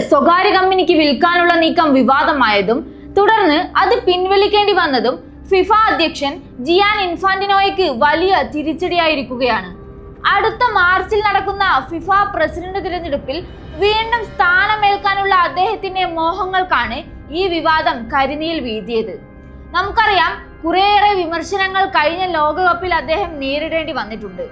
സ്വകാര്യ കമ്പനിക്ക് വിൽക്കാനുള്ള നീക്കം വിവാദമായതും തുടർന്ന് അത് പിൻവലിക്കേണ്ടി വന്നതും ഫിഫ അധ്യക്ഷൻ ജിയാൻ ഇൻഫാന്റിനോയ്ക്ക് വലിയ തിരിച്ചടിയായിരിക്കുകയാണ്. അടുത്ത മാർച്ചിൽ നടക്കുന്ന ഫിഫ പ്രസിഡന്റ് തിരഞ്ഞെടുപ്പിൽ വീണ്ടും സ്ഥാനമേൽക്കാനുള്ള അദ്ദേഹത്തിന്റെ മോഹങ്ങൾക്കാണ് ഈ വിവാദം കരിനീൽ വീതിയത്. നമുക്കറിയാം, കുറേയേറെ വിമർശനങ്ങൾ കഴിഞ്ഞ ലോകകപ്പിൽ അദ്ദേഹം നേരിടേണ്ടി വന്നിട്ടുണ്ട്.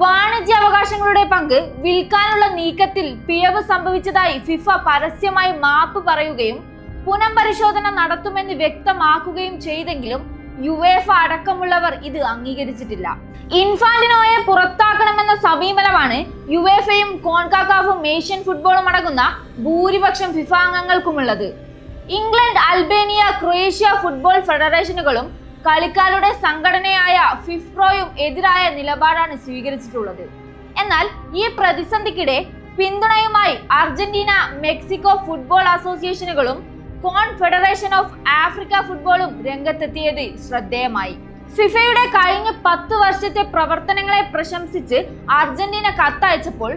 വാണിജ്യ അവകാശങ്ങളുടെ പങ്ക് വിൽക്കാനുള്ള നീക്കത്തിൽ പിഴവ് സംഭവിച്ചതായി ഫിഫ പരസ്യമായി മാപ്പ് പറയുകയും പുനഃപരിശോധന നടത്തുമെന്ന് വ്യക്തമാക്കുകയും ചെയ്തെങ്കിലും യുവേഫ അടക്കമുള്ളവർ ഇത് അംഗീകരിച്ചിട്ടില്ല. ഇൻഫാന്റിനോയെ പുറത്താക്കണമെന്ന സമീപനമാണ് യുവേഫയും കോൺകാക്കാഫും ഏഷ്യൻ ഫുട്ബോളും അടങ്ങുന്ന ഭൂരിപക്ഷം ഫിഫ അംഗങ്ങൾക്കുമുള്ളത്. ഇംഗ്ലണ്ട്, അൽബേനിയ, ക്രൊയേഷ്യ ഫുട്ബോൾ ഫെഡറേഷനുകളും കളിക്കാരുടെ സംഘടനയായ ഫിഫ്പ്രോയും എതിരായ നിലപാടാണ് സ്വീകരിച്ചിട്ടുള്ളത്. എന്നാൽ ഈ പ്രതിസന്ധിക്കിടെ പിന്തുണയുമായി അർജന്റീന, മെക്സിക്കോ ഫുട്ബോൾ അസോസിയേഷനുകളും കോൺഫെഡറേഷൻ ഓഫ് ആഫ്രിക്ക ഫുട്ബോളും രംഗത്തെത്തിയത് ശ്രദ്ധേയമായി. ഫിഫയുടെ കഴിഞ്ഞ 10 വർഷത്തെ പ്രവർത്തനങ്ങളെ പ്രശംസിച്ച് അർജന്റീന കത്തയച്ചപ്പോൾ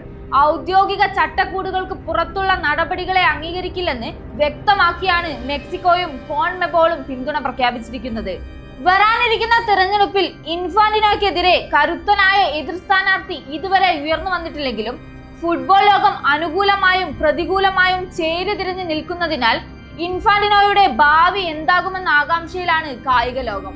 ഔദ്യോഗിക ചട്ടക്കൂടുകൾക്ക് പുറത്തുള്ള നടപടികളെ അംഗീകരിക്കില്ലെന്ന് വ്യക്തമാക്കിയാണ് മെക്സിക്കോയും കോൺമെബോളും പിന്തുണ പ്രഖ്യാപിച്ചിരിക്കുന്നത്. വരാനിരിക്കുന്ന തെരഞ്ഞെടുപ്പിൽ ഇൻഫാന്റിനോയ്ക്കെതിരെ കരുത്തനായ എതിർ സ്ഥാനാർത്ഥി ഇതുവരെ ഉയർന്നു വന്നിട്ടില്ലെങ്കിലും ഫുട്ബോൾ ലോകം അനുകൂലമായും പ്രതികൂലമായും ചേരിതിരിഞ്ഞ് നിൽക്കുന്നതിനാൽ ഇൻഫാന്റിനോയുടെ ഭാവി എന്താകുമെന്ന ആകാംക്ഷയിലാണ് കായിക ലോകം.